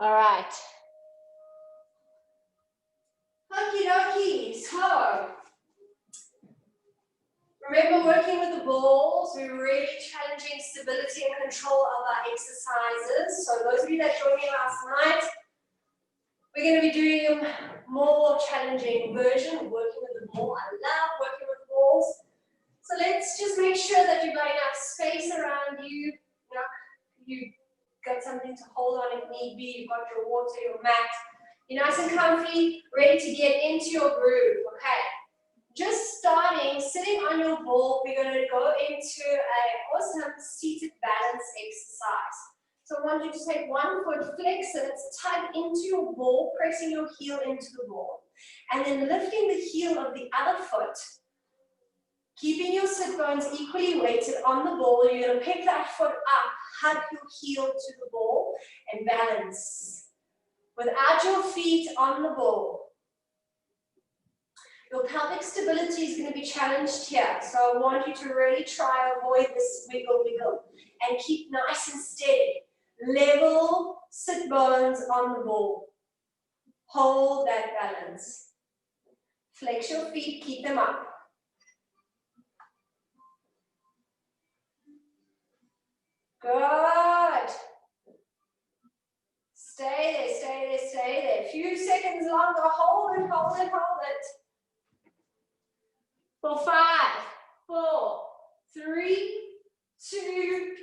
All right. Okie dokie. So, remember working with the balls, we're really challenging stability and control of our exercises. So those of you that joined me last night, we're going to be doing a more challenging version of working with the ball. I love working with balls. So let's just make sure that you've got enough space around you. You've got something to hold on if need be. You've got your water, your mat. You're nice and comfy, ready to get into your groove. Okay. Just starting, sitting on your ball, we're going to go into an awesome seated balance exercise. So I want you to take one foot, flex it, tug into your ball, pressing your heel into the ball. And then lifting the heel of the other foot, keeping your sit bones equally weighted on the ball. You're going to pick that foot up, hug your heel to the ball, and balance. Without your feet on the ball. Your pelvic stability is going to be challenged here. So I want you to really try to avoid this wiggle, and keep nice and steady. Level sit bones on the ball. Hold that balance. Flex your feet, keep them up. Good. Stay there, stay there, stay there. A few seconds longer. Hold it, hold it, hold it. For 5, 4, 3, 2,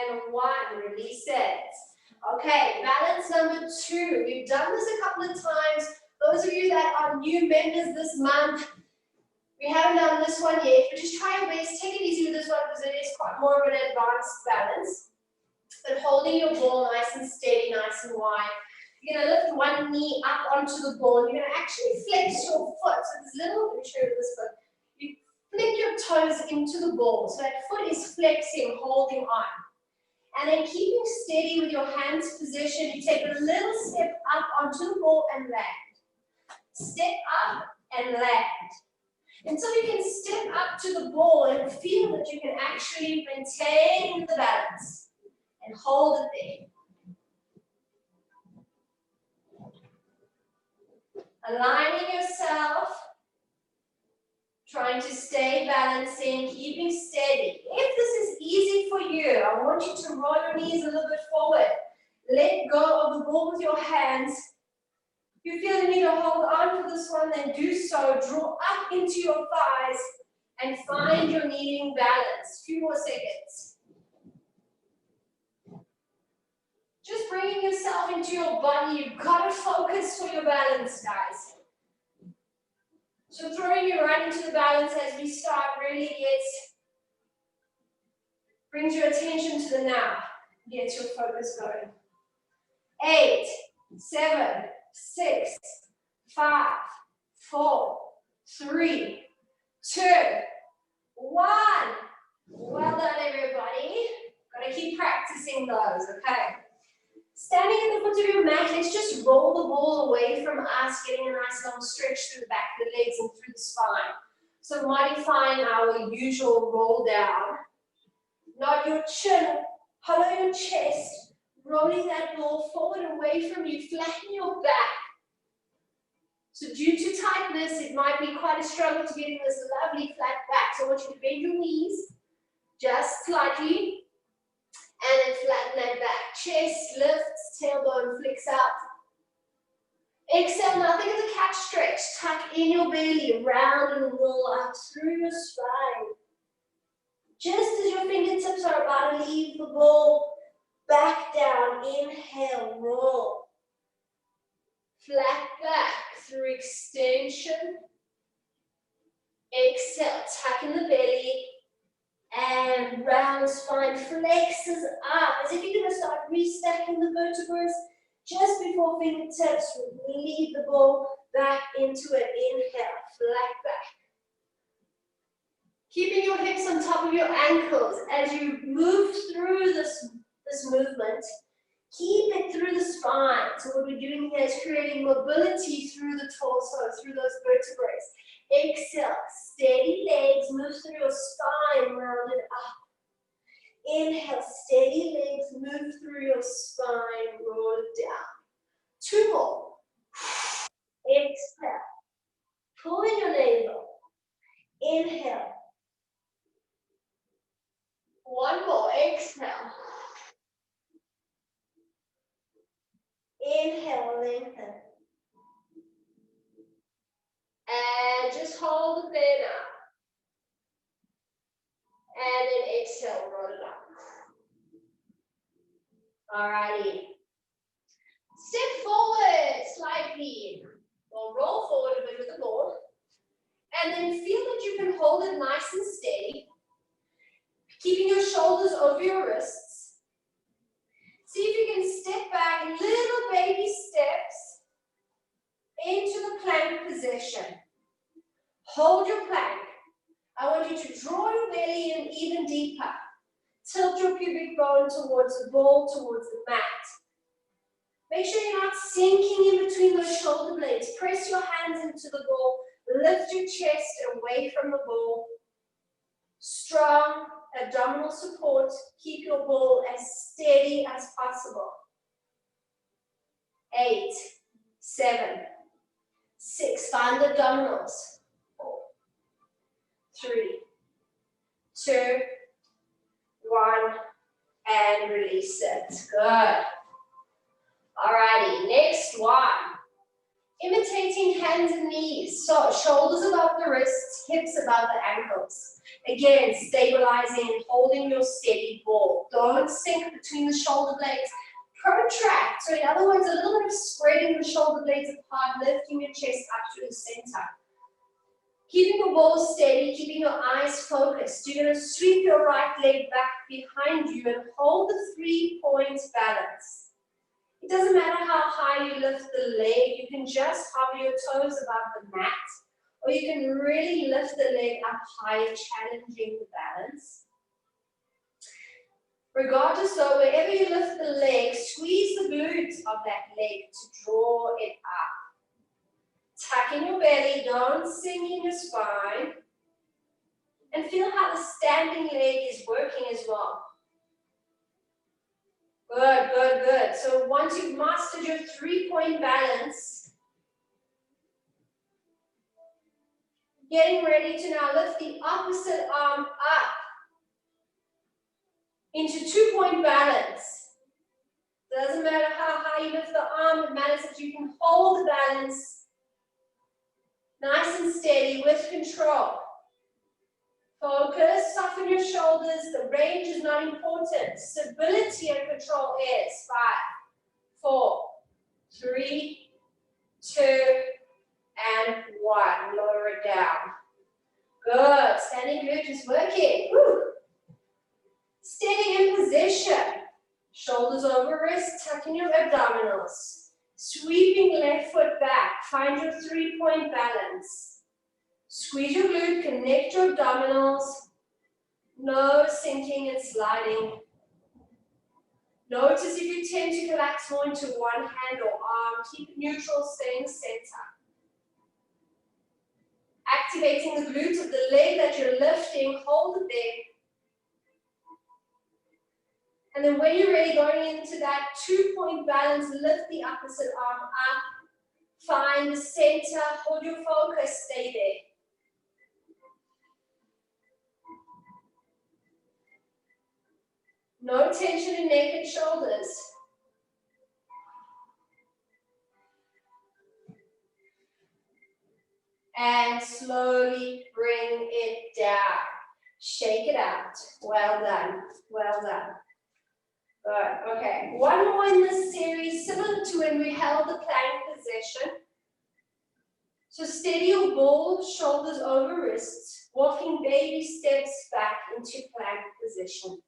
and 1. Release it. Okay, balance number 2. We've done this a couple of times. Those of you that are new members this month, we haven't done this one yet, but just try your best. Take it easy with this one because it is quite more of an advanced balance. But holding your ball nice and steady, nice and wide. You're going to lift one knee up onto the ball. You're going to actually flex your foot. So this little, let me show you this foot. You flick your toes into the ball. So that foot is flexing, holding on. And then keeping steady with your hands position, you take a little step up onto the ball and land. Step up and land. And so you can step up to the ball and feel that you can actually maintain the balance and hold it there. Aligning yourself, trying to stay balancing, keeping steady. If this is easy for you, I want you to roll your knees a little bit forward. Let go of the ball with your hands. If you feel the need to hold on to this one, then do so. Draw up into your thighs and find your kneeling balance. A few more seconds. Just bringing yourself into your body. You've got to focus for your balance, guys. So throwing you right into the balance as we start really brings your attention to the now. Gets your focus going. 8, 7, 6, 5, 4, 3, 2, 1. Well done, everybody. Got to keep practicing those, okay? Standing at the foot of your mat, let's just roll the ball away from us, getting a nice long stretch through the back of the legs and through the spine. So modifying our usual roll down. Nod your chin, hollow your chest, rolling that ball forward away from you, flatten your back. So due to tightness, it might be quite a struggle to get in this lovely flat back. So I want you to bend your knees just slightly. And then flatten that back. Chest lifts, tailbone flicks up. Exhale, now think of the cat stretch. Tuck in your belly, round and roll up through your spine. Just as your fingertips are about to leave the ball, back down, inhale, roll. Flat back through extension. Exhale, tuck in the belly. And round spine flexes up as if you're going to start restacking the vertebrae just before fingertips lead the ball back into it. Inhale, flat back. Keeping your hips on top of your ankles as you move through this movement. Keep it through the spine. So what we're doing here is creating mobility through the torso, through those vertebrae. Exhale, steady legs, move through your spine, round it up. Inhale, steady legs, move through your spine, roll it down. or lengthen. And just hold it there now. And then exhale, roll it up. Alrighty. Step forward slightly. Or roll forward a bit with the ball. And then feel that you can hold it nice and steady. Keeping your shoulders over your wrists. See if you can step back, little baby steps into the plank position. Hold your plank. I want you to draw your belly in even deeper. Tilt your pubic bone towards the ball, towards the mat. Make sure you're not sinking in between those shoulder blades. Press your hands into the ball. Lift your chest away from the ball. Strong abdominal support. Keep your ball as steady as possible. 8, 7, 6. Find the abdominals. 4, 3, 2, 1, and release it. Good. Alrighty, next one. Imitating hands and knees. So shoulders above the wrists, hips above the ankles. Again, stabilizing, holding your steady ball. Don't sink between the shoulder blades. Protract. So in other words, a little bit of spreading the shoulder blades apart, lifting your chest up to the center. Keeping your ball steady, keeping your eyes focused. You're going to sweep your right leg back behind you and hold the 3-point balance. It doesn't matter how high you lift the leg, you can just hover your toes above the mat, or you can really lift the leg up higher, challenging the balance. Regardless though, wherever you lift the leg, squeeze the glutes of that leg to draw it up. Tuck in your belly, don't sink in your spine, and feel how the standing leg is working as well. Good, good, good. So once you've mastered your 3-point balance, getting ready to now lift the opposite arm up into 2-point balance. Doesn't matter how high you lift the arm, it matters that you can hold the balance nice and steady with control. Focus, soften your shoulders, the range is not important. Stability and control is 5, 4, 3, 2, and 1. Lower it down. Good, standing glute is working. Woo. Steady in position. Shoulders over wrists, tucking your abdominals. Sweeping left foot back, find your 3-point balance. Squeeze your glute, connect your abdominals. No sinking and sliding. Notice if you tend to collapse more into one hand or arm, keep it neutral, stay in the center. Activating the glute of the leg that you're lifting, hold it there. And then when you're ready, going into that 2-point balance, lift the opposite arm up. Find the center, hold your focus, stay there. No tension in neck and shoulders. And slowly bring it down. Shake it out. Well done. Well done. Good. Okay. One more in this series, similar to when we held the plank position. So steady your ball, shoulders over wrists, walking baby steps back into plank position.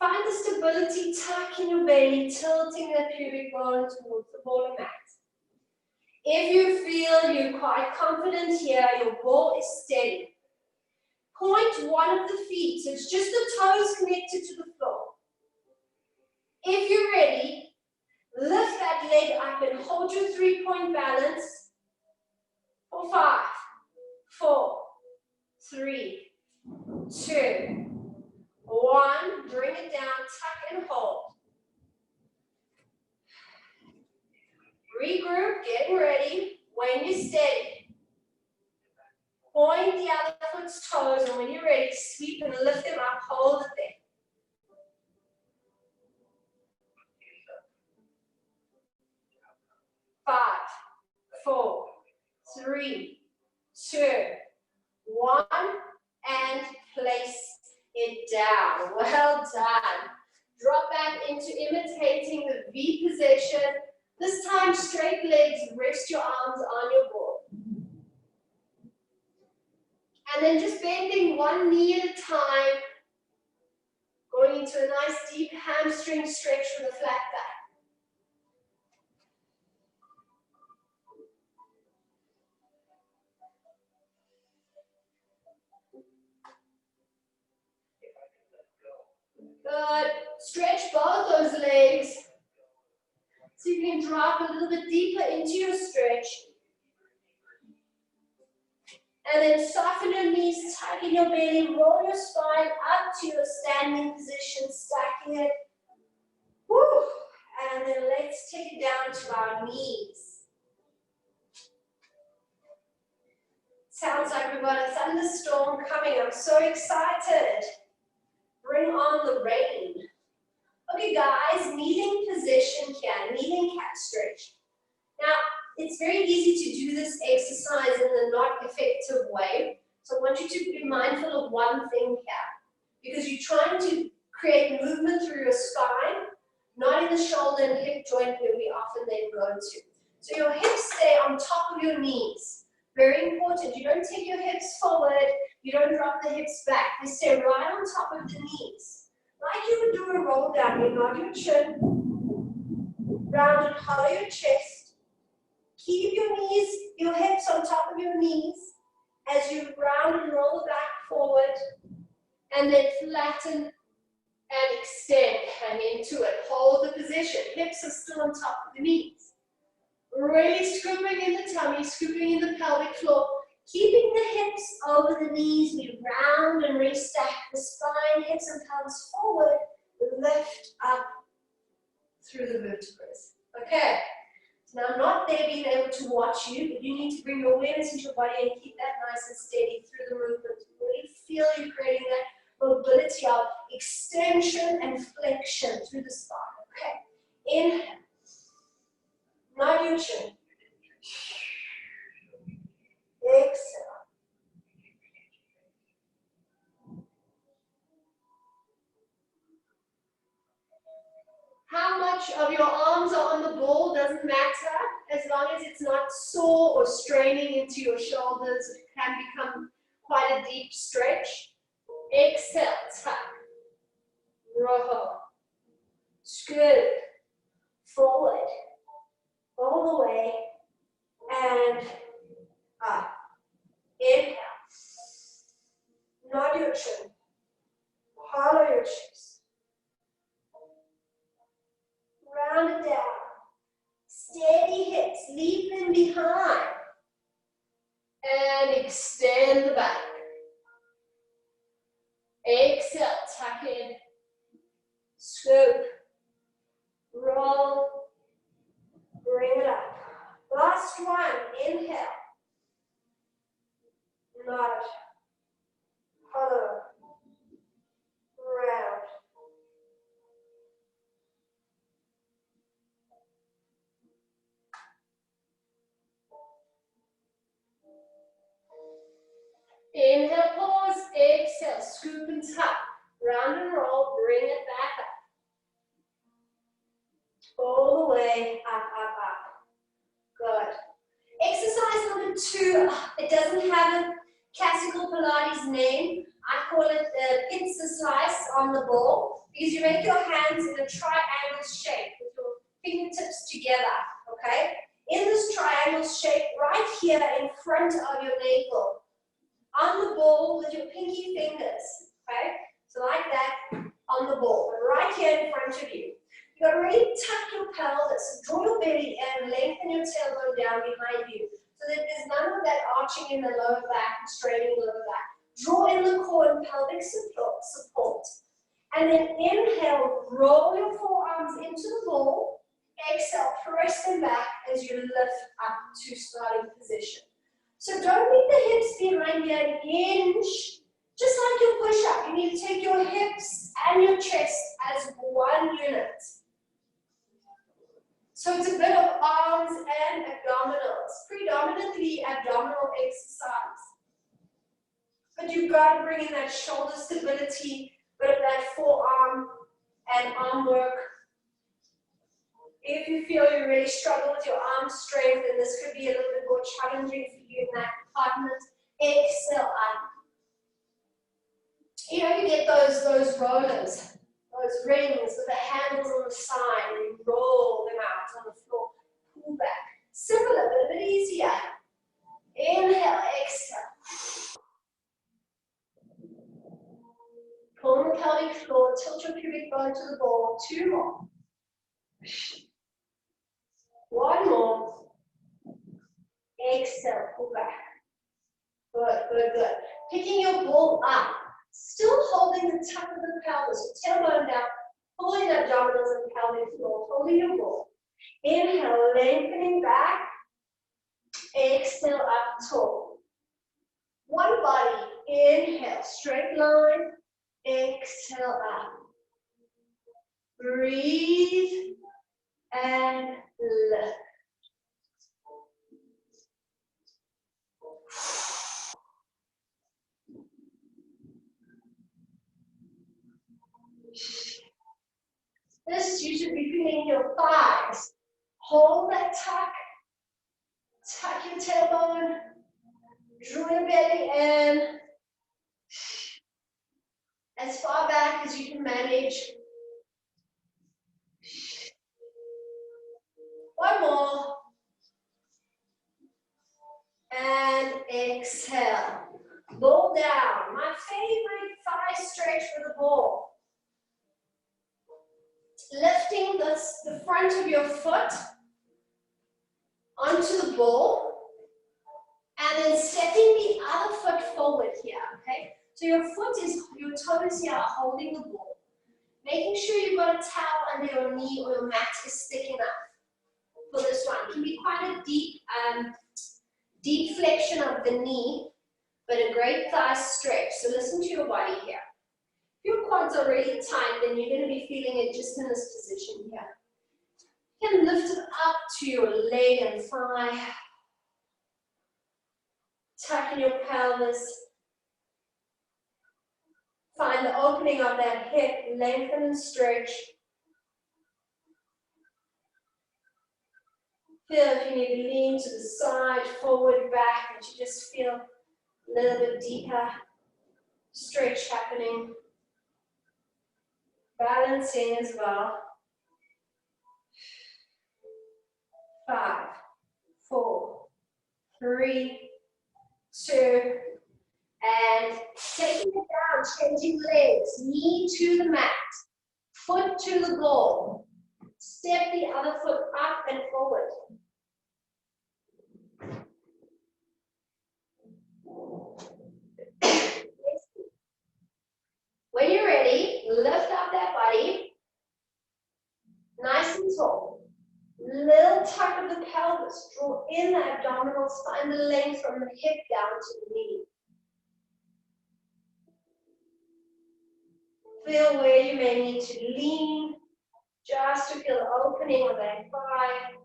Find the stability, tuck in your belly, tilting the pubic bone towards the ball mat. If you feel you're quite confident here, your ball is steady. Point one of the feet, so it's just the toes connected to the floor. If you're ready, lift that leg up and hold your 3-point balance for 5, 4, 3, 2, 1, bring it down, tuck and hold. Regroup, get ready. When you're steady, point the other foot's toes, and when you're ready, sweep and lift them up, hold it there. 3, 2, 1, and place it down. Well done. Drop back into imitating the V position. This time, straight legs, rest your arms on your ball. And then just bending one knee at a time, going into a nice deep hamstring stretch from the flat back. Good. Stretch both those legs. So you can drop a little bit deeper into your stretch. And then soften your knees, tighten your belly, roll your spine up to your standing position, stacking it. Woo. And then let's take it down to our knees. Sounds like we've got a thunderstorm coming. I'm so excited. Bring on the rain. Okay, guys, kneeling position here, kneeling cat stretch. Now, it's very easy to do this exercise in a not effective way. So I want you to be mindful of one thing here, because you're trying to create movement through your spine, not in the shoulder and hip joint where we often then go to. So your hips stay on top of your knees. Very important. You don't take your hips forward, you don't drop the hips back. They stay right on top of the knees. Like you would do a roll down. You nod your chin, round and hollow your chest. Keep your knees, your hips on top of your knees as you round and roll back forward. And then flatten and extend. Hang into it. Hold the position. Hips are still on top of the knees. Really scooping in the tummy, scooping in the pelvic floor. Keeping the hips over the knees, we round and restack the spine, hips and pelvis forward, lift up through the vertebrae. Okay, so now I'm not there being able to watch you, but you need to bring your awareness into your body and keep that nice and steady through the movement. Really feel you creating that mobility of extension and flexion through the spine. Okay, inhale, nod your chin. Exhale. How much of your arms are on the ball doesn't matter, as long as it's not sore or straining into your shoulders. It can become quite a deep stretch. Exhale, tuck, roll, scoop, forward, all the way, and up. Inhale. Nod your chin. Hollow your chest. Round it down. Steady hips. Leave them behind. And extend the back. Exhale. Tuck in. Scoop. Roll. Bring it up. Last one. Inhale. Nod, hollow, round. Inhale, pause, exhale, scoop and tuck. Round and roll, bring it back up. All the way, up, up, up. Good. Exercise number 2, it doesn't have a classical Pilates name. I call it the pizza slice on the ball, because you make your hands in a triangle shape with your fingertips together, okay? In this triangle shape, right here in front of your navel, on the ball with your pinky fingers, okay? So like that, on the ball, but right here in front of you. You gotta really tuck your pelvis, draw your belly in, lengthen your tailbone down behind you, so that there's none of that arching in the lower back and straining the lower back. Draw in the core and pelvic support. And then inhale, roll your forearms into the ball. Exhale, press them back as you lift up to starting position. So don't leave the hips behind you and hinge. Just like your push-up, you need to take your hips and your chest as one unit. So it's a bit of arms and abdominals, predominantly abdominal exercise. But you've got to bring in that shoulder stability, bit of that forearm and arm work. If you feel you really struggle with your arm strength, then this could be a little bit more challenging for you in that department. Exhale up. You know, you get those rollers, those rings with the handles on the side, and you roll them out on the floor. Pull back. Similar, but a bit easier. Inhale, exhale. Pull on the pelvic floor, tilt your pubic bone to the ball. 2 more. 1 more. Exhale, pull back. Good, good, good. Picking your ball up. Still holding the top of the pelvis. Tailbone down. Pulling the abdominals and pelvic floor. Holding your ball. Inhale, lengthening back. Exhale, up tall. One body. Inhale, straight line. Exhale, up. Breathe and lift. This, you should be feeling your thighs. Hold that tuck. Tuck your tailbone. Draw your belly in. As far back as you can manage. 1 more. And exhale. Ball down. My favorite thigh stretch for the ball. Lifting the front of your foot onto the ball and then stepping the other foot forward here, okay? So your toes here are holding the ball. Making sure you've got a towel under your knee or your mat is thick enough for this one. It can be quite a deep flexion of the knee, but a great thigh stretch. So listen to your body here. If your quads are really tight, then you're going to be feeling it just in this position here. You can lift it up to your leg and thigh. Tuck in your pelvis. Find the opening of that hip, lengthen and stretch. Feel if you need to lean to the side, forward, back, and you just feel a little bit deeper stretch happening. Balancing as well. 5, 4, 3, 2, and taking it down, changing legs, knee to the mat, foot to the ball. Step the other foot up and forward. When you're ready, lift up that body, nice and tall. Little tuck of the pelvis, draw in the abdominals, find the length from the hip down to the knee. Feel where you may need to lean, just to feel the opening of that thigh.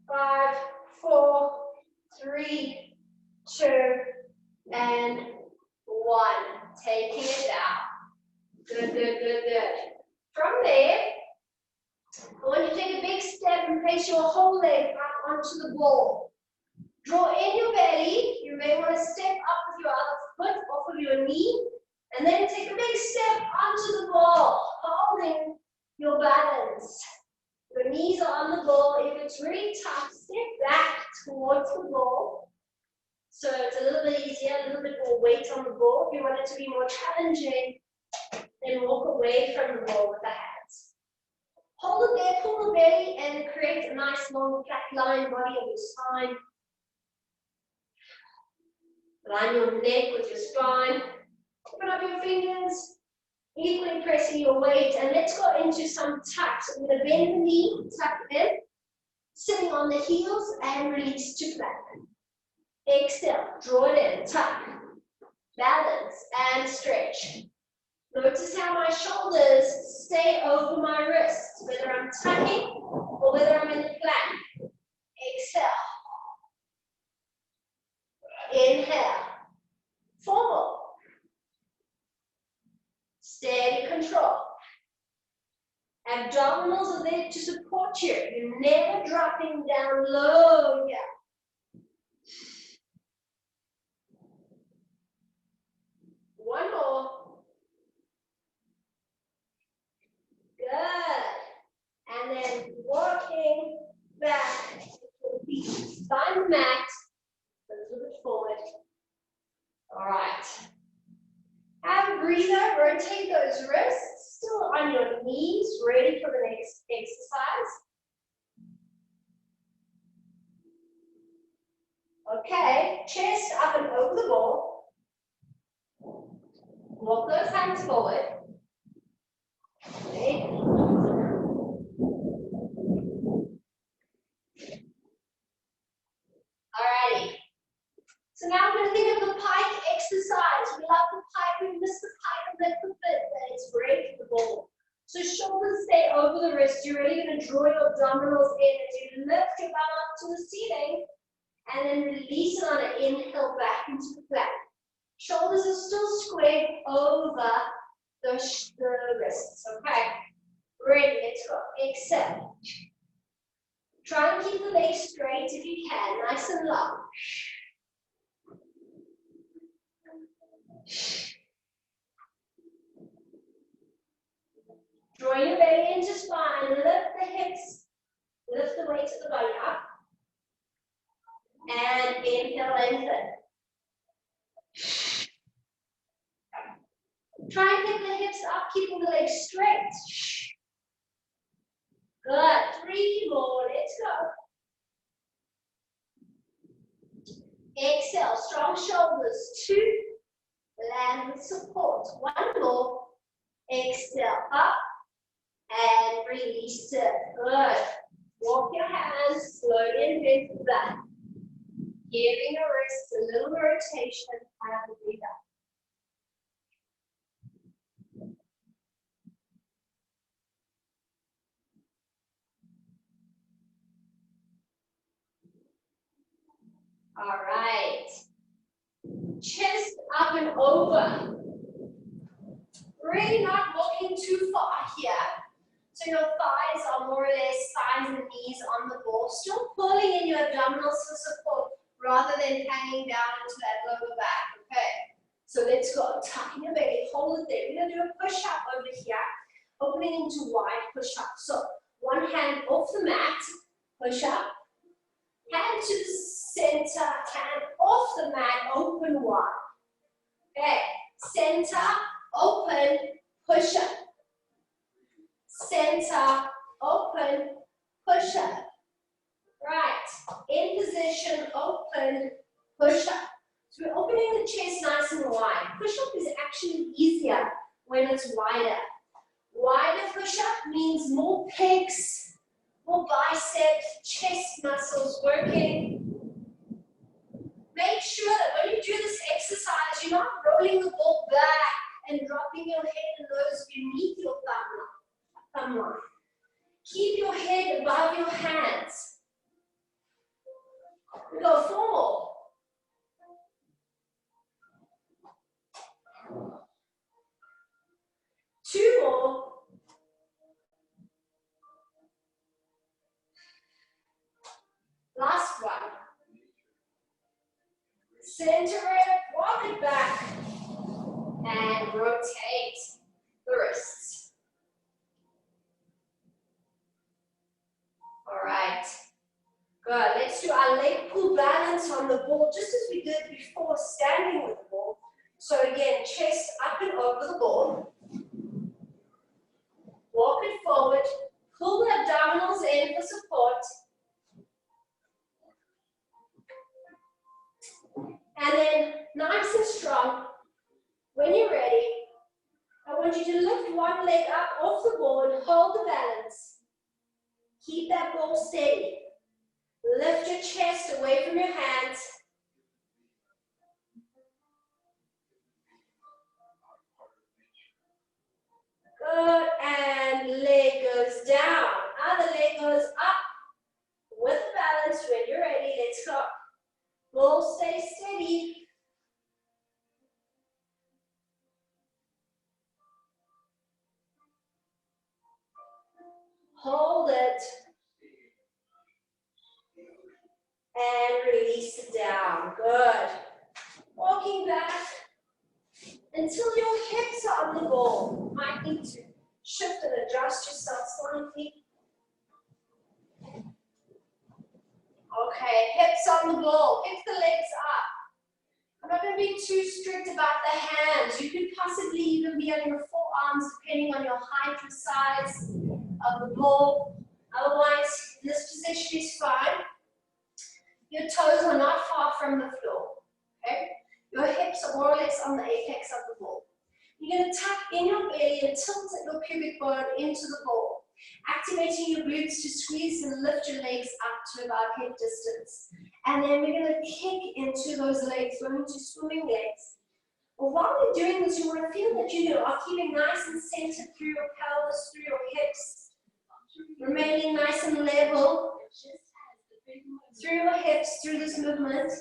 Five, 4, 3, 2, and 1. Taking it down. Good, good, good, good. From there, I want you to take a big step and place your whole leg up onto the ball. Draw in your belly. You may want to step up with your other foot off of your knee. And then take a big step onto the ball, holding your balance. Your knees are on the ball. If it's really tough, step back towards the ball. So it's a little bit easier, a little bit more weight on the ball. If you want it to be more challenging, then walk away from the ball with the hands. Hold it there, pull the belly, and create a nice long flat line body of your spine. Line your neck with your spine. Open up your fingers. Equally pressing your weight, and let's go into some tucks. I'm going to bend the knee, tuck in, sitting on the heels, and release to flat. Exhale, draw it in, tuck. balance, and stretch. Notice how my shoulders stay over my wrists, whether I'm tucking or whether I'm in the plank. Exhale. Inhale. 4 more. Steady control. Abdominals are there to support you. You're never dropping down low here. One more. Good. And then walking back. Find the mat. A little bit forward. All right. Have a breather. Rotate those wrists. Still on your knees. Ready for the next exercise. Okay. Chest up and over the ball. Walk those hands forward. Okay. Alrighty. So now we're going to think of the pike exercise. We love the pike. We miss the pike a little bit, but it's great for the ball. So shoulders stay over the wrist. You're really going to draw your abdominals in as you lift your bum up to the ceiling and then release it on an inhale back into the plank. Shoulders are still squared over the wrists. Okay. Ready, let's go. Exhale. Try and keep the legs straight if you can, nice and long. Draw your belly into spine, lift the hips, lift the weight of the body up. And inhale, lengthen. Try and get the hips up, keeping the legs straight. Good. 3 more. Let's go. Exhale. Strong shoulders. 2. Land with support. 1 more. Exhale. Up. And release it. Good. Walk your hands slowly and bend back. Giving your wrists a little rotation. And breathe out. All right. Chest up and over. Really not walking too far here. So your thighs are more or less thighs and knees on the ball. Still pulling in your abdominals for support rather than hanging down into that lower back. Okay. So let's go. Tucking your belly. Hold it there. We're going to do a push-up over here. Opening into wide push-up. So one hand off the mat. Push up. Hand to the center, hand off the mat, open wide. Okay, center, open, push up. Center, open, push up. Right, in position, open, push up. So we're opening the chest nice and wide. Push up is actually easier when it's wider. Wider push up means more pecs, more biceps, chest muscles working. Make sure that when you do this exercise, you're not rolling the ball back and dropping your head and nose beneath your thumb line. Keep your head above your hands. We go 4 more. Two more. Last one. Center it, walk it back, and rotate the wrists. All right. Good. Let's do our leg pull balance on the ball, just as we did before standing with the ball. So again, chest up and over the ball. Walk it forward. Pull the abdominals in for support. And then, nice and strong, when you're ready, I want you to lift one leg up off the ball and hold the balance. Keep that ball steady. Lift your chest away from your hands. leg goes down. Other leg goes up. With the balance, when you're ready, let's go. Bull, stay steady. Hold it. And release it down. Good. Walking back until your hips are on the ball. You might need to shift and adjust yourself slightly. Okay, hips on the ball. Pick the legs up. I'm not going to be too strict about the hands. You could possibly even be on your forearms depending on your height or size of the ball. Otherwise, this position is fine. Your toes are not far from the floor. Okay? Your hips are more or less on the apex of the ball. You're going to tuck in your belly and tilt your pubic bone into the ball, activating your glutes to squeeze and lift your legs up to about hip distance. And then we're going to kick into those legs, going into swimming legs. But while we're doing this, you want to feel that you are keeping nice and centered through your pelvis, through your hips, remaining nice and level through your hips, through this movement.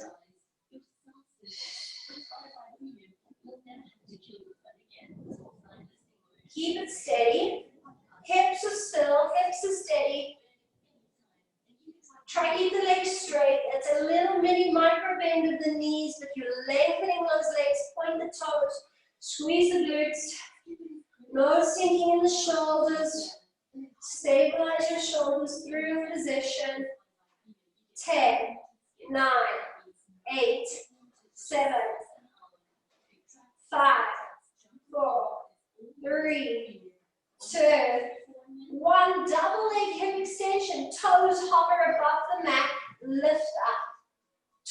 Keep it steady. Hips are still, hips are steady. Try to keep the legs straight. It's a little mini micro bend of the knees, but you're lengthening those legs, point the toes, squeeze the glutes. No sinking in the shoulders. Stabilize your shoulders through your position. 10, 9, 8, 7, 5, 4, 3, 2, 1. Double leg hip extension. Toes hover above the mat. Lift up.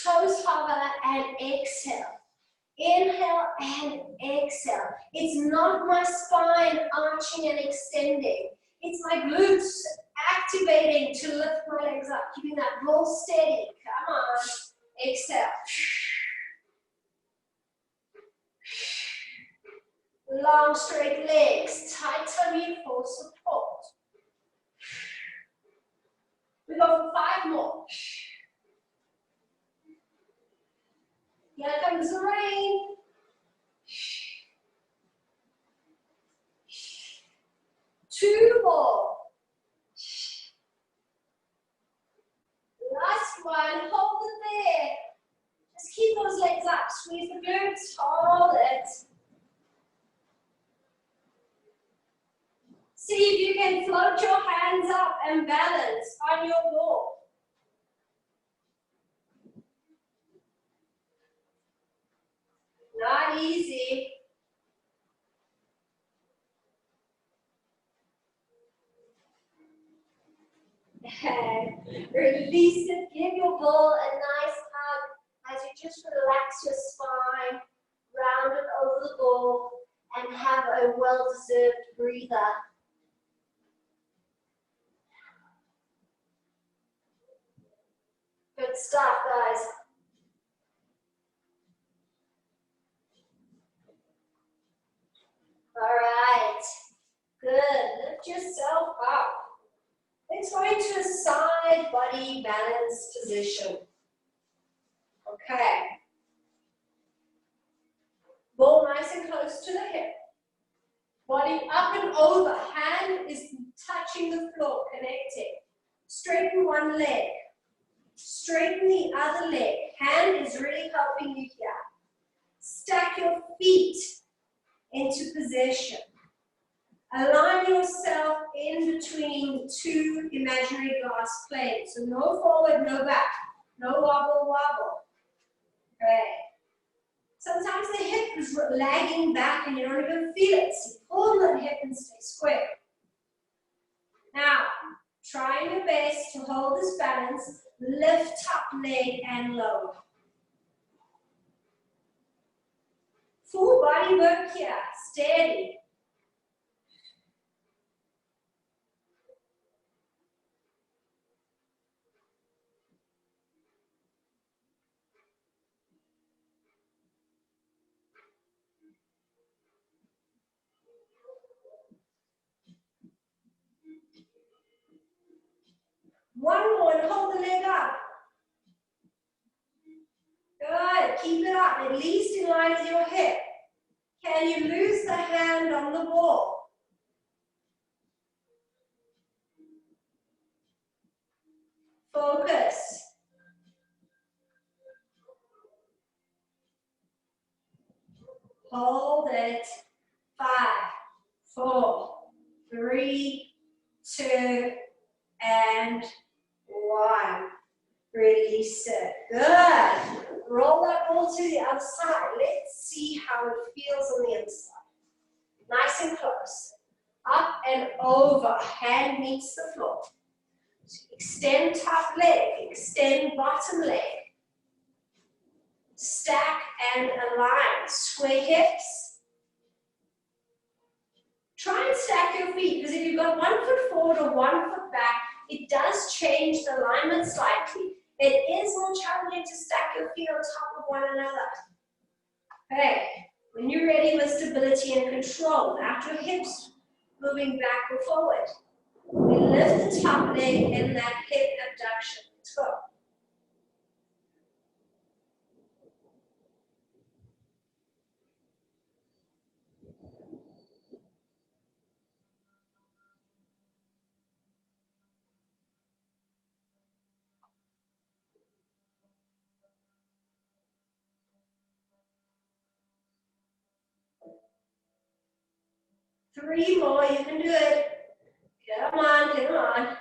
Toes hover and exhale. Inhale and exhale. It's not my spine arching and extending. It's my glutes activating to lift my legs up. Keeping that roll steady. Come on. Exhale. Long straight legs. Tight tummy for support. We go for 5 more. Here comes the rain. Two more. Last one. Hold it there. Just keep those legs up. Squeeze the glutes. Hold it. See if you can float your hands up and balance on your ball. Not easy. And release it. Give your ball a nice hug as you just relax your spine, round it over the ball, and have a well-deserved breather. Good stuff, guys. All right. Good. Lift yourself up. Let's go into a side body balance position. Okay. Ball nice and close to the hip. Body up and over. Hand is touching the floor, connecting. Straighten one leg. Straighten the other leg. Hand is really helping you here. Stack your feet into position. Align yourself in between two imaginary glass plates. So no forward, no back. No wobble, wobble. Okay. Sometimes the hip is lagging back and you don't even feel it. So pull that hip and stay square. Now, trying your best to hold this balance. Lift up leg and lower. Full body work here. Steady. One more and hold the leg up. Good, keep it up, at least in line with your hip. Can you lose the hand on the ball? Focus. Hold it. 5, 4, 3, 2, and 1. Release it. Good. Roll that ball to the other side. Let's see how it feels on the inside. Nice and close. Up and over. Hand meets the floor. Extend top leg. Extend bottom leg. Stack and align. Square hips. Try and stack your feet, because if you've got 1 foot forward or 1 foot back, it does change the alignment slightly. It is more challenging to stack your feet on top of one another. Okay, when you're ready with stability and control, without your hips moving back or forward, we lift the top leg in that hip abduction. Let's go. Three more, you can do it. Come on, come on.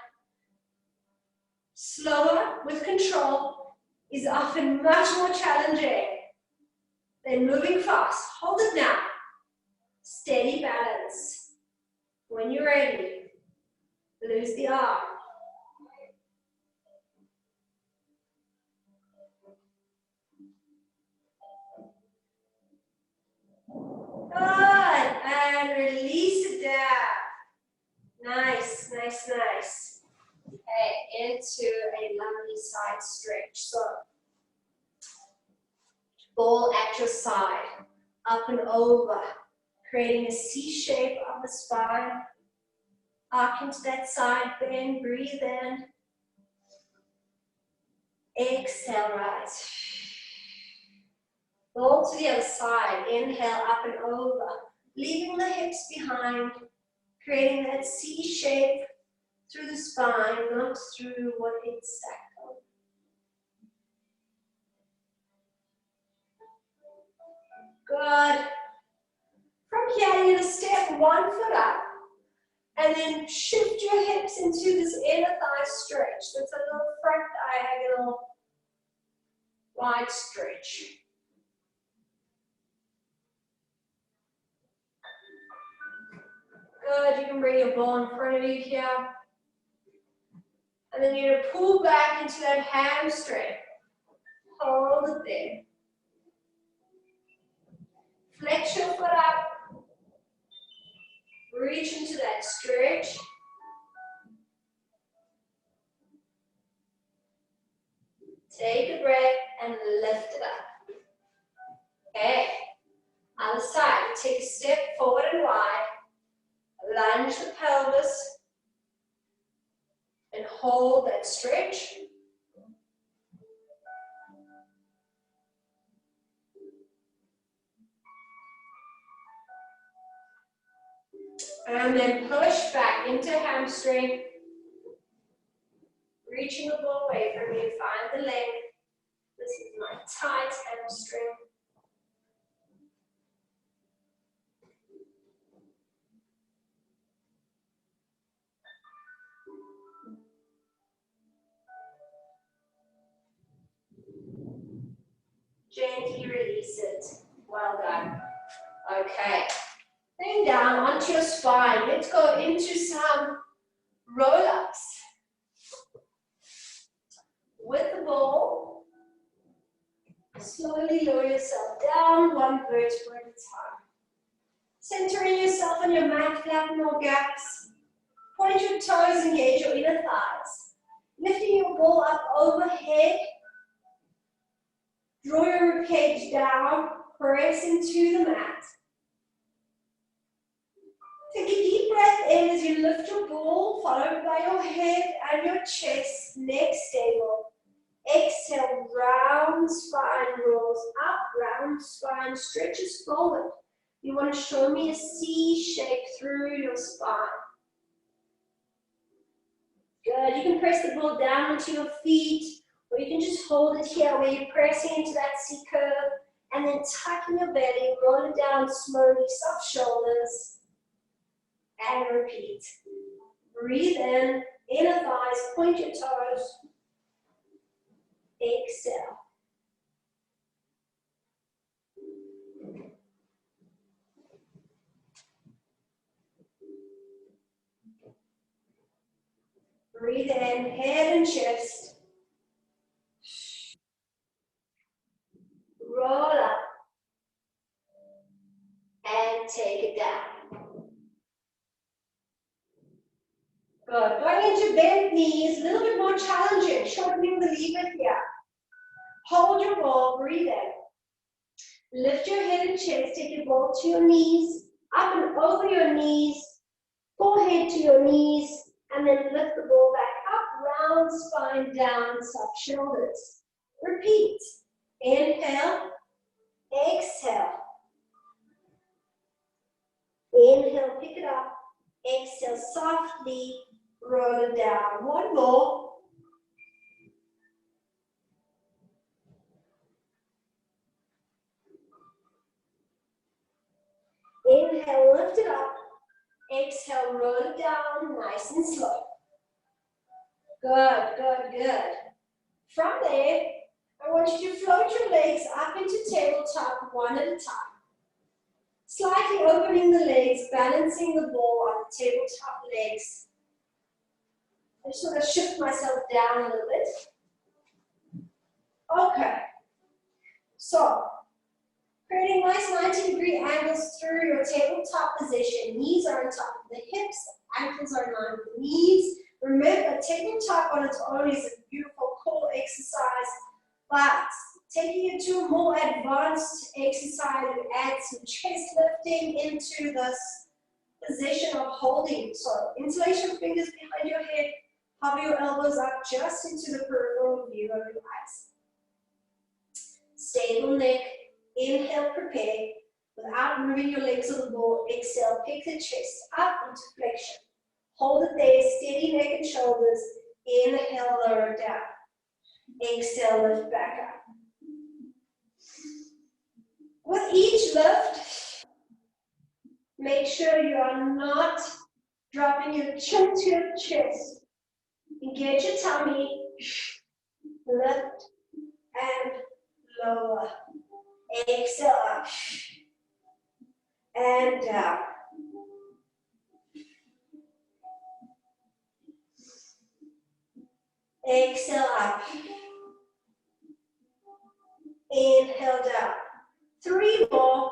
Slower with control is often much more challenging than moving fast. Hold it now. Steady balance. When you're ready, lose the arm. Good, and release it down. Nice, nice, nice. Okay, into a lovely side stretch. So, ball at your side, up and over, creating a C shape of the spine. Arc into that side bend, breathe in. Exhale, right. Roll to the other side, inhale up and over, leaving the hips behind, creating that C shape through the spine, not through what it's stacked on. Good. From here, you're going to step 1 foot up, and then shift your hips into this inner thigh stretch. That's a little front diagonal wide stretch. Good, you can bring your ball in front of you here. And then you're going to pull back into that hamstring. Hold it there. Flex your foot up. Reach into that stretch. Take a breath and lift it up. Okay. Other side. Take a step forward and wide. Lunge the pelvis. And hold that stretch. And then push back into hamstring. Reaching the ball away from you. Find the length. This is my tight hamstring. Gently release it. Well done. Okay. Then down onto your spine. Let's go into some roll-ups. With the ball, slowly lower yourself down, 1 vertebra at a time. Centering yourself on your mat, flatten your gaps. Point your toes, engage your inner thighs. Lifting your ball up overhead. Draw your ribcage down, press into the mat. Take a deep breath in as you lift your ball, followed by your head and your chest, neck stable. Exhale, round spine rolls up, round spine stretches forward. You want to show me a C shape through your spine. Good, you can press the ball down onto your feet, or you can just hold it here where you're pressing into that C curve, and then tucking your belly, roll it down slowly, soft shoulders, and repeat. Breathe in, inner thighs, point your toes. Exhale. Breathe in, head and chest. Roll up. And take it down. Good. Going into bent knees, a little bit more challenging. Shortening the lever here. Hold your ball, breathe in. Lift your head and chest, take your ball to your knees, up and over your knees, forehead to your knees, and then lift the ball back up, round spine down, soft shoulders. Repeat. Inhale, exhale. Inhale, pick it up. Exhale, softly roll it down. One more. Inhale, lift it up. Exhale, roll it down, nice and slow. Good, good, good. From there, I want you to float your legs up into tabletop one at a time. Slightly opening the legs, balancing the ball on the tabletop legs. I just want to shift myself down a little bit. Okay. So, creating nice 90-degree angles through your tabletop position. Knees are on top of the hips, ankles are in line with the knees. Remember, tabletop on its own is a beautiful core exercise, but taking it to a more advanced exercise and add some chest lifting into this position of holding. So, interlace your fingers behind your head, hover your elbows up just into the peripheral view of your eyes. Stable neck. Inhale, prepare. Without moving your legs on the ball, exhale, pick the chest up into flexion. Hold it there, steady neck and shoulders. Inhale, lower it down. Exhale, lift back up. With each lift, make sure you are not dropping your chin to your chest. Engage your tummy, lift and lower. Exhale up and down. Exhale up. Inhale down. 3 more.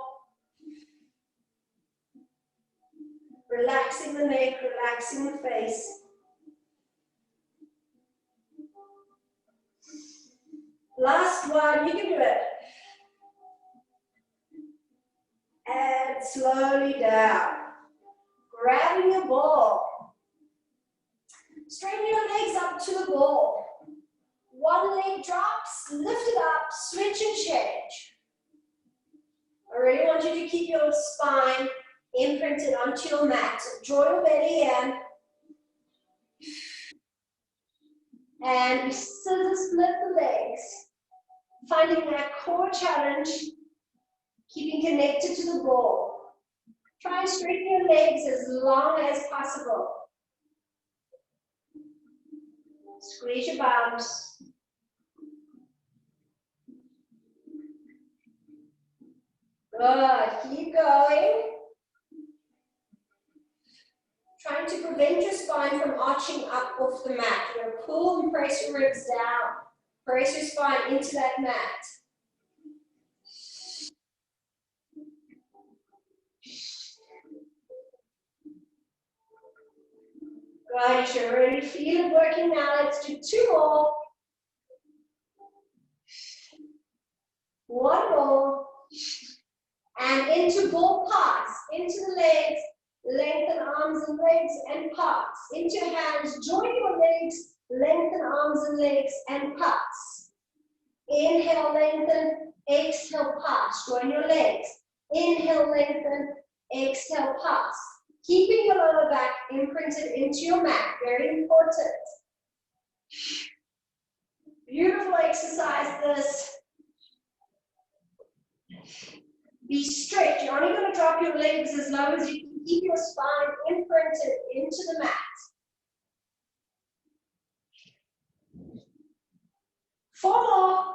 Relaxing the neck, relaxing the face. Last one, you can do it. And slowly down. Grabbing your ball. Straighten your legs up to the ball. One leg drops, lift it up, switch and change. I really want you to keep your spine imprinted onto your mat. So draw your belly in. And we scissor split the legs. Finding that core challenge, keeping connected to the ball. Try and straighten your legs as long as possible. Squeeze your bums. Good, keep going. Trying to prevent your spine from arching up off the mat. You're going to pull and press your ribs down. Press your spine into that mat. Good, you should already feel it working now. Let's do 2 more. 1 more. And into ball pass, into the legs. lengthen arms and legs and pass. Into your hands, join your legs, lengthen arms and legs and pass. Inhale, lengthen, exhale, pass. Join your legs. Inhale, lengthen, exhale, pass. Keeping your lower back imprinted into your mat, very important. Beautiful exercise this. Be straight. You're only going to drop your legs as low as you can. Keep your spine imprinted into the mat. 4 more.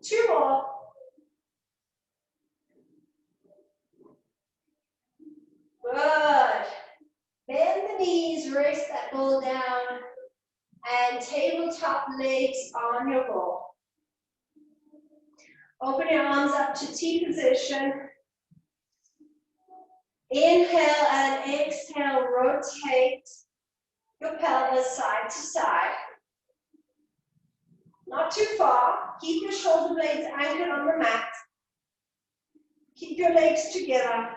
2 more. Good. Bend the knees, rest that ball down, and tabletop legs on your ball. Open your arms up to T position. Inhale and exhale, rotate your pelvis side to side. Not too far. Keep your shoulder blades anchored on the mat. Keep your legs together.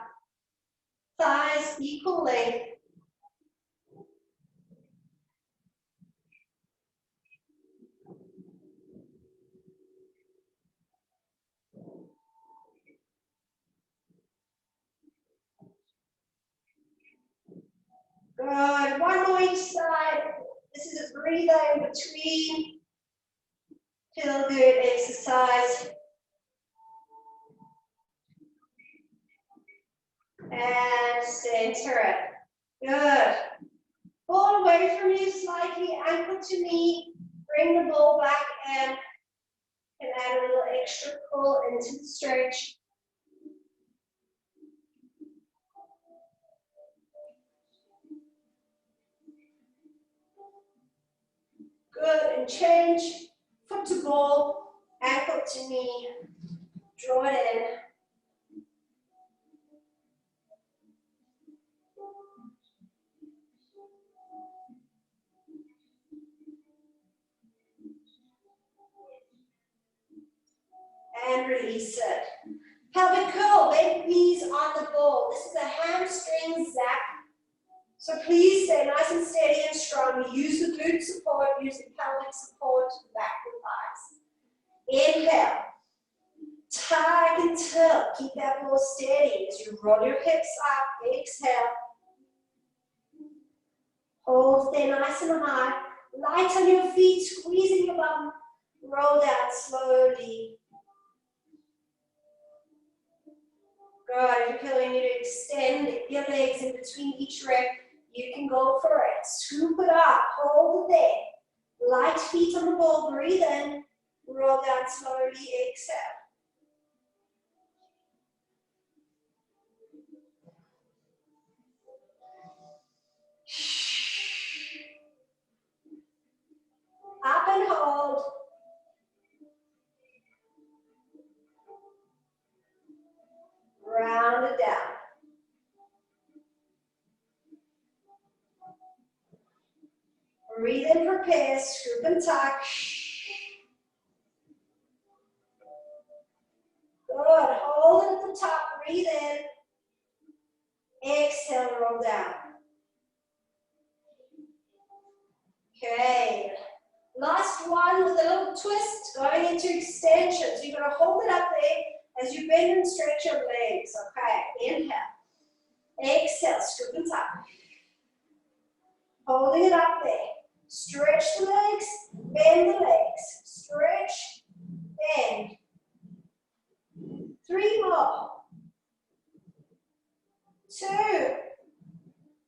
Thighs equal length. Good. 1 more each side. This is a breather in between. Feel good exercise. And center it. Good. Ball away from you slightly, ankle to knee. Bring the ball back and add a little extra pull into the stretch. Good, and change. Foot to ball, ankle to knee. Draw it in. And release it. Pelvic curl, bend knees on the ball. This is a hamstring zap. So please stay nice and steady and strong. Use the glute support, use the pelvic support, back and thighs. Inhale. Tuck and tilt. Keep that ball steady as you roll your hips up. Exhale. Hold, stay nice and high. Light on your feet, squeezing your bum. Roll down slowly. Good. If you're feeling you to extend your legs in between each rep, you can go for it. Scoop it up. Hold it there. Light feet on the ball. Breathe in. Roll down slowly. Exhale. Up and hold. Round it down. Breathe in, prepare, scoop and tuck. Good. Hold it at the top. Breathe in. Exhale, roll down. Okay. Last one with a little twist, going into extension. So you're going to hold it up there as you bend and stretch your legs. Okay. Inhale. Exhale, scoop and tuck. Holding it up there. Stretch the legs, bend the legs. Stretch, bend. 3 more. 2.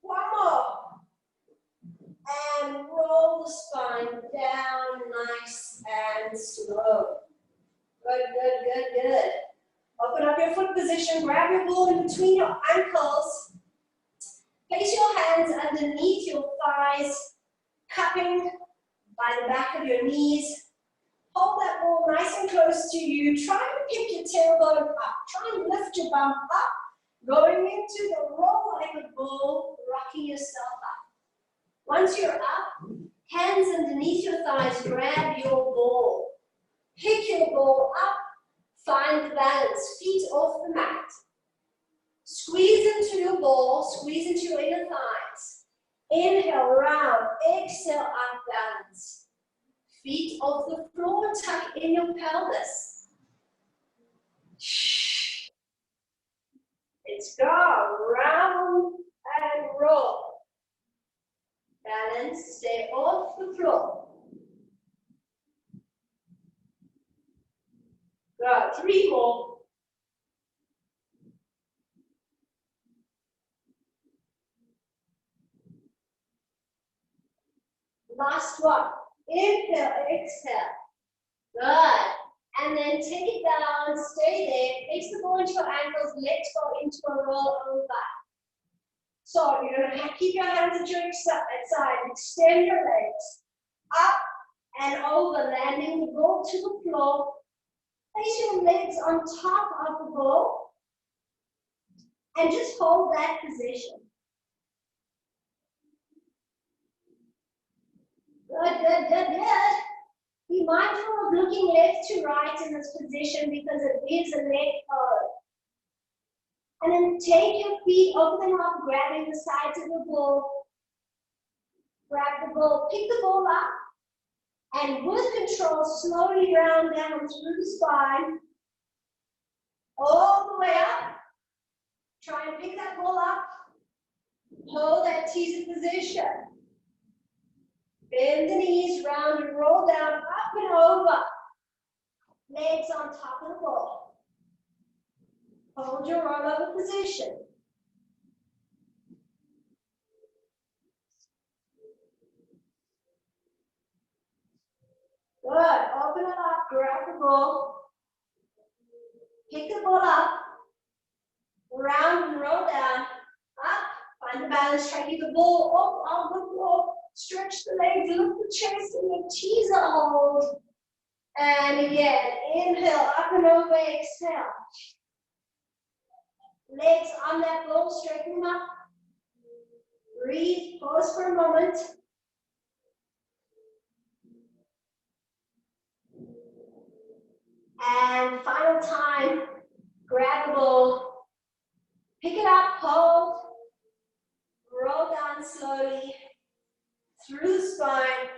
1 more. And roll the spine down nice and slow. Good, good, good, good. Open up your foot position. Grab your ball in between your ankles. Place your hands underneath your thighs, cupping by the back of your knees. Hold that ball nice and close to you. Try to pick your tailbone up. Try and lift your bum up. Going into the roll-legged ball, rocking yourself up. Once you're up, hands underneath your thighs, grab your ball. Pick your ball up, Find the balance, feet off the mat. Squeeze into your ball, squeeze into your inner thighs. Inhale, round, exhale, up, balance. Feet off the floor, tuck in your pelvis. Let's go, round and roll. Balance, stay off the floor. Go, 3 more. Last one. Inhale, exhale. Good. And then take it down, stay there. Place the ball into your ankles, let's go into a roll over. So you're going to keep your hands at your side, extend your legs up and over, landing the ball to the floor. Place your legs on top of the ball and just hold that position. Good, good, good, good. Be mindful of looking left to right in this position because it is a leg hold. And then take your feet, open them up, grabbing the sides of the ball. Grab the ball, pick the ball up, and with control, slowly round down through the spine, all the way up. Try and pick that ball up. Hold that teaser position. Bend the knees, round and roll down, up and over. Legs on top of the ball. Hold your rollover position. Good. Open it up, grab the ball. Pick the ball up. Round and roll down. Up. Find the balance. Try to keep the ball off the floor. Stretch the legs, lift the chest, and your teaser hold. And again, inhale, up and over, exhale. Legs on that ball, straighten them up. Breathe, pause for a moment. And final time, grab the ball, pick it up, hold, roll down slowly, through the spine,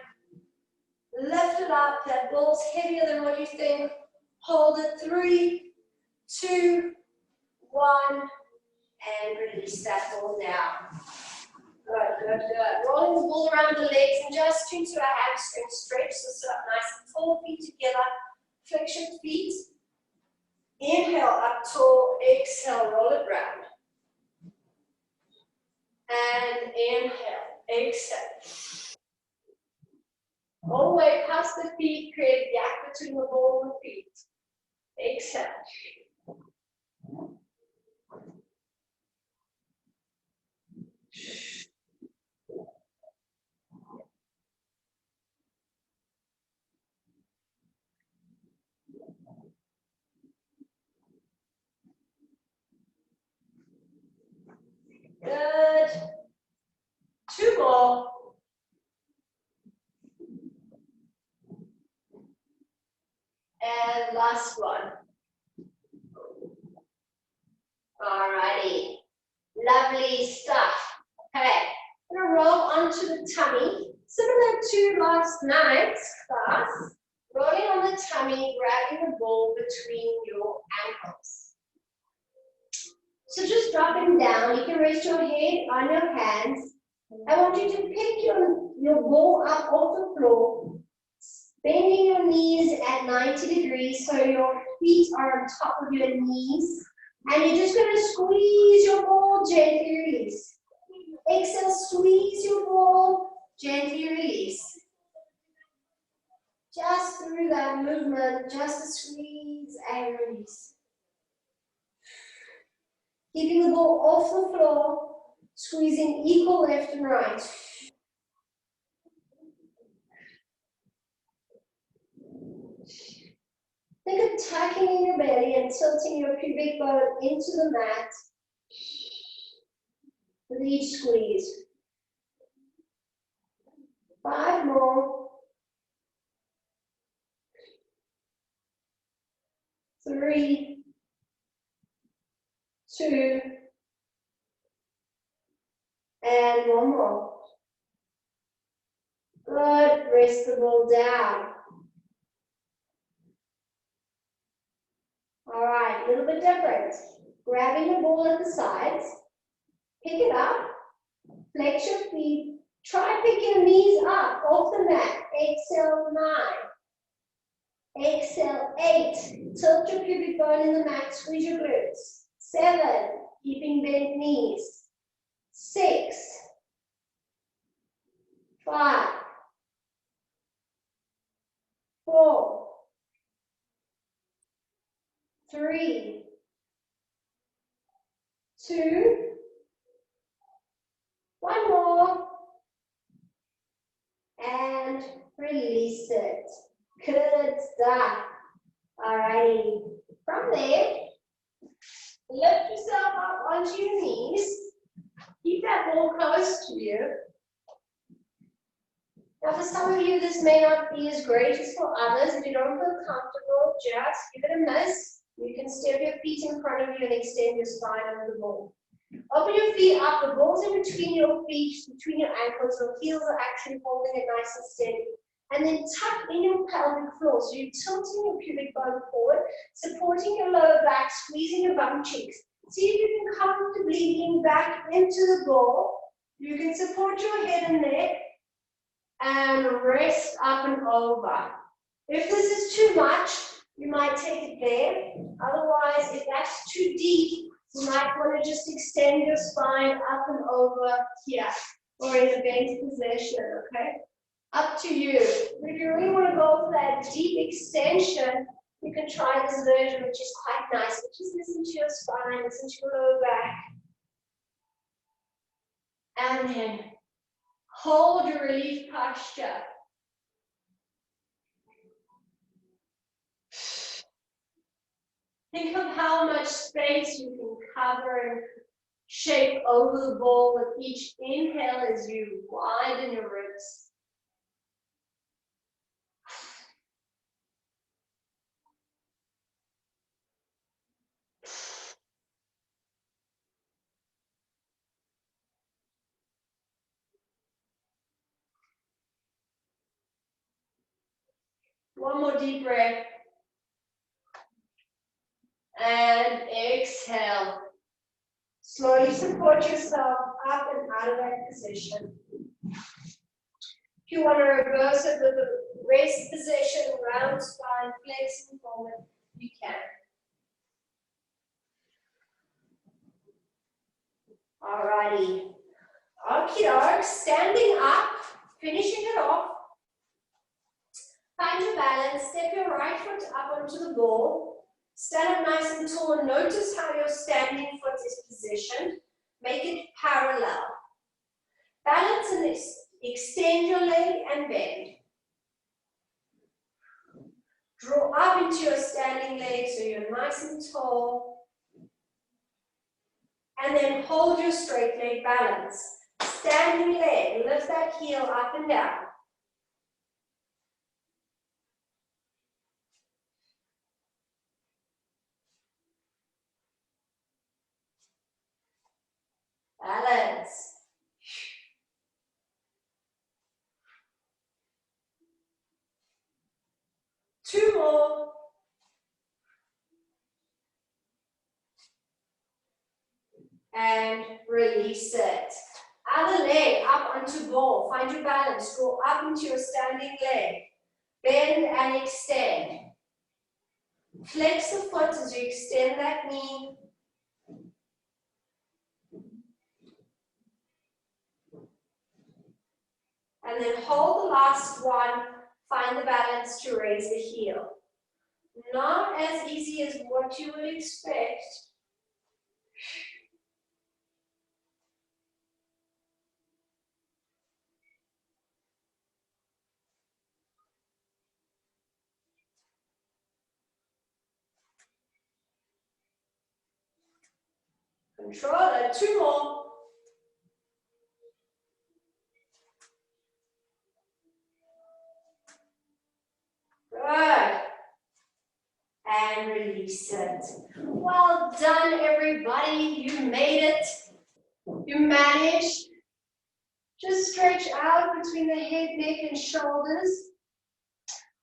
lift it up, that ball's heavier than what you think, hold it, 3, 2, 1, and release that ball down. Good, good, good. Rolling the ball around the legs and just into a hamstring stretch, so sit up nice and tall, feet together, flex your feet. Inhale, up tall, exhale, roll it round. And inhale, exhale. All the way past the feet, create a gap between the ball and the feet. Exhale. Good. 2 more. And last one. Alrighty. Lovely stuff. Okay. I'm going to roll onto the tummy. Similar to last night's class. Rolling on the tummy, grabbing the ball between your ankles. So just dropping down. You can rest your head on your hands. I want you to pick your ball up off the floor, bending your knees at 90 degrees so your feet are on top of your knees. And you're just going to squeeze your ball, gently release. Exhale, squeeze your ball, gently release. Just through that movement, just a squeeze and release. Keeping the ball off the floor, squeezing equal left and right. Think of tucking in your belly and tilting your pubic bone into the mat with each squeeze. 5 more. 3, 2, and one more. Good, rest the ball down. All right, a little bit different. Grabbing the ball at the sides, pick it up, flex your feet, try picking your knees up off the mat. Exhale, 9. Exhale, 8. Tilt your pubic bone in the mat, squeeze your glutes. 7, keeping bent knees. 6, 5, 4, 3, 2, one more, and release it. Good stuff. Alrighty. From there, lift yourself up onto your knees. Keep that ball close to you. Now for some of you, this may not be as great as for others. If you don't feel comfortable, just give it a miss. You can step your feet in front of you and extend your spine over the ball. Open your feet up, the ball's in between your feet, between your ankles, your heels are actually holding it nice and steady. And then tuck in your pelvic floor, so you're tilting your pubic bone forward, supporting your lower back, squeezing your bum cheeks. See if you can comfortably lean back into the ball. You can support your head and neck, and rest up and over. If this is too much, you might take it there. Otherwise, if that's too deep, you might want to just extend your spine up and over here, or in a bent position, okay? Up to you. But if you really want to go for that deep extension, you can try this version, which is quite nice. But just listen to your spine, listen to your lower back. And then hold your relief posture. Think of how much space you can cover and shape over the ball with each inhale as you widen your ribs. One more deep breath. And exhale. Slowly support yourself up and out of that position. If you want to reverse it with a rest position, round spine, flexing forward, you can. Alrighty. Okie doke, standing up, finishing it off. Find your balance, step your right foot up onto the ball. Stand up nice and tall and notice how your standing foot is positioned. Make it parallel. Balance and extend your leg and bend. Draw up into your standing leg so you're nice and tall. And then hold your straight leg balance. Standing leg, lift that heel up and down. Balance. Two more. And release it. Other leg up onto ball. Find your balance. Go up into your standing leg. Bend and extend. Flex the foot as you extend that knee. And then hold the last one. Find the balance to raise the heel. Not as easy as what you would expect. Control it. Two more. Good. And release it. Well done, everybody. You made it. You managed. Just stretch out between the head, neck, and shoulders.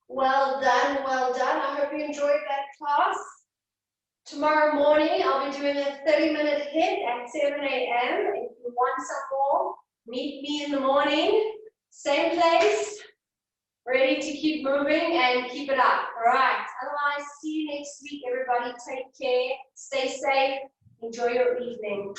Well done, well done. I hope you enjoyed that class. Tomorrow morning, I'll be doing a 30-minute HIIT at 7 a.m. If you want some more, meet me in the morning. Same place. Ready to keep moving and keep it up. All right. Otherwise, see you next week, everybody. Take care. Stay safe. Enjoy your evening.